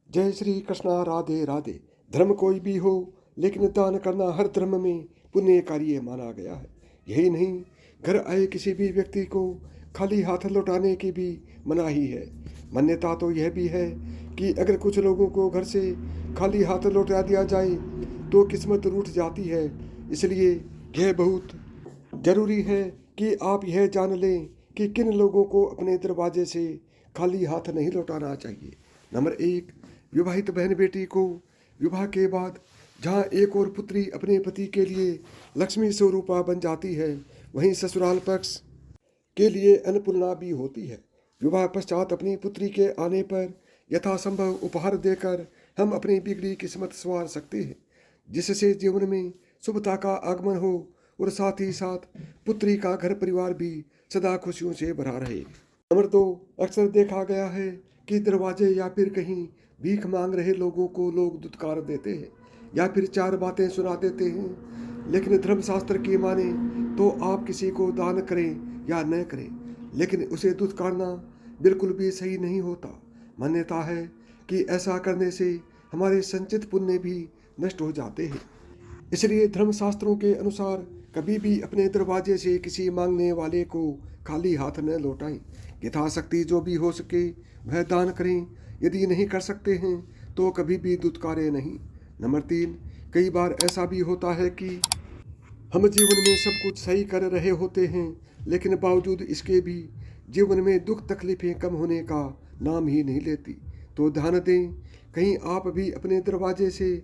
जय श्री कृष्णा, राधे राधे। धर्म कोई भी हो, लेकिन दान करना हर धर्म में पुण्य कार्य माना गया है। यही नहीं, घर आए किसी भी व्यक्ति को खाली हाथ लौटाने की भी मनाही है। मान्यता तो यह भी है कि अगर कुछ लोगों को घर से खाली हाथ लौटा दिया जाए तो किस्मत रूठ जाती है। इसलिए यह बहुत जरूरी है कि आप यह जान लें कि किन लोगों को अपने दरवाजे से खाली हाथ नहीं लौटाना चाहिए। नंबर 1, विवाहित बहन बेटी को विवाह के बाद जहां एक और पुत्री अपने पति के लिए लक्ष्मी स्वरूपा बन जाती है, वहीं ससुराल पक्ष के लिए अन्नपूर्णा भी होती है। विवाह पश्चात अपनी पुत्री के आने पर यथासंभव उपहार देकर हम अपनी बिगड़ी किस्मत संवार सकते हैं, जिससे जीवन में शुभता का आगमन हो और साथ ही साथ पुत्री का घर परिवार भी सदा खुशियों से भरा रहे। नंबर 2, अक्सर देखा गया है कि दरवाजे या फिर कहीं भीख मांग रहे लोगों को लोग दुत्कार देते हैं या फिर चार बातें सुना देते हैं। लेकिन धर्मशास्त्र की माने तो आप किसी को दान करें या न करें, लेकिन उसे दुत्कारना बिल्कुल भी सही नहीं होता। मान्यता है कि ऐसा करने से हमारे संचित पुण्य भी नष्ट हो जाते हैं। इसलिए धर्मशास्त्रों के अनुसार कभी भी अपने दरवाजे से किसी मांगने वाले को खाली हाथ न लौटाएं। यथाशक्ति जो भी हो सके वह दान करें। यदि नहीं कर सकते हैं तो कभी भी दुत्कारे नहीं। नंबर 3, कई बार ऐसा भी होता है कि हम जीवन में सब कुछ सही कर रहे होते हैं, लेकिन बावजूद इसके भी जीवन में दुख तकलीफें कम होने का नाम ही नहीं लेती। तो ध्यान दें, कहीं आप भी अपने दरवाजे से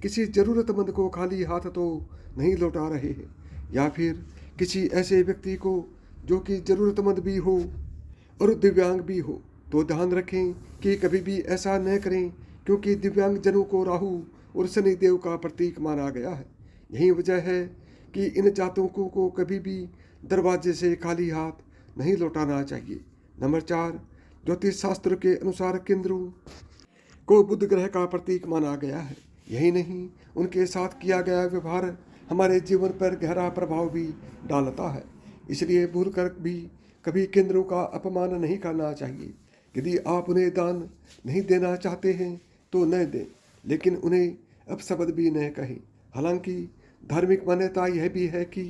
किसी ज़रूरतमंद को खाली हाथ तो नहीं लौटा रहे हैं, या फिर किसी ऐसे व्यक्ति को जो कि ज़रूरतमंद भी हो और दिव्यांग भी हो। तो ध्यान रखें कि कभी भी ऐसा न करें, क्योंकि दिव्यांग जनों को राहु और शनिदेव का प्रतीक माना गया है। यही वजह है कि इन जातकों को कभी भी दरवाजे से खाली हाथ नहीं लौटाना चाहिए। नंबर 4, ज्योतिष शास्त्र के अनुसार केंद्रों को बुध ग्रह का प्रतीक माना गया है। यही नहीं, उनके साथ किया गया व्यवहार हमारे जीवन पर गहरा प्रभाव भी डालता है। इसलिए भूल कर भी कभी केंद्रों का अपमान नहीं करना चाहिए। यदि आप उन्हें दान नहीं देना चाहते हैं तो न दें, लेकिन उन्हें अपशब्द भी न कहें। हालांकि धार्मिक मान्यता यह भी है कि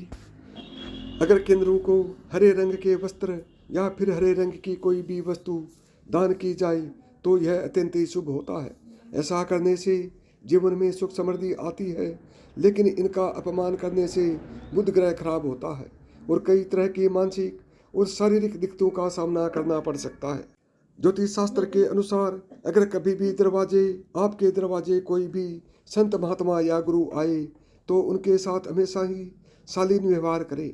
अगर केंद्रों को हरे रंग के वस्त्र या फिर हरे रंग की कोई भी वस्तु दान की जाए तो यह अत्यंत ही शुभ होता है। ऐसा करने से जीवन में सुख समृद्धि आती है, लेकिन इनका अपमान करने से बुध ग्रह खराब होता है और कई तरह की मानसिक और शारीरिक दिक्कतों का सामना करना पड़ सकता है। ज्योतिष शास्त्र के अनुसार अगर कभी भी आपके दरवाजे कोई भी संत महात्मा या गुरु आए तो उनके साथ हमेशा ही शालीन व्यवहार करें।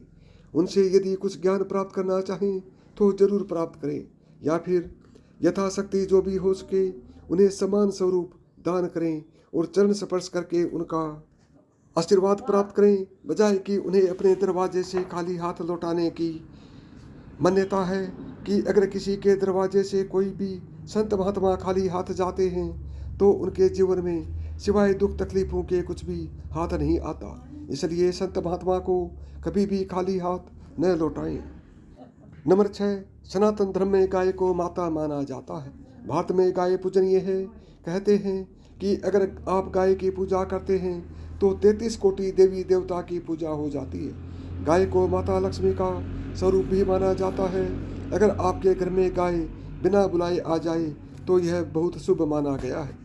उनसे यदि कुछ ज्ञान प्राप्त करना चाहें तो जरूर प्राप्त करें, या फिर यथाशक्ति जो भी हो सके उन्हें समान स्वरूप दान करें और चरण स्पर्श करके उनका आशीर्वाद प्राप्त करें, बजाय कि उन्हें अपने दरवाजे से खाली हाथ लौटाने की। मान्यता है कि अगर किसी के दरवाजे से कोई भी संत महात्मा खाली हाथ जाते हैं तो उनके जीवन में सिवाय दुख तकलीफों के कुछ भी हाथ नहीं आता। इसलिए संत महात्मा को कभी भी खाली हाथ न लौटाएं। नंबर 6, सनातन धर्म में गाय को माता माना जाता है। भारत में गाय पूजनीय है। कहते हैं कि अगर आप गाय की पूजा करते हैं तो 33 कोटि देवी देवता की पूजा हो जाती है। गाय को माता लक्ष्मी का स्वरूप भी माना जाता है। अगर आपके घर में गाय बिना बुलाए आ जाए तो यह बहुत शुभ माना गया है।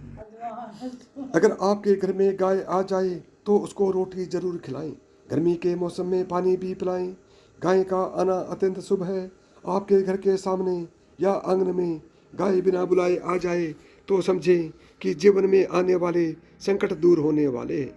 अगर आपके घर में गाय आ जाए तो उसको रोटी जरूर खिलाएं। गर्मी के मौसम में पानी भी पिलाएं। गाय का आना अत्यंत शुभ है। आपके घर के सामने या आंगन में गाय बिना बुलाए आ जाए तो समझें कि जीवन में आने वाले संकट दूर होने वाले हैं।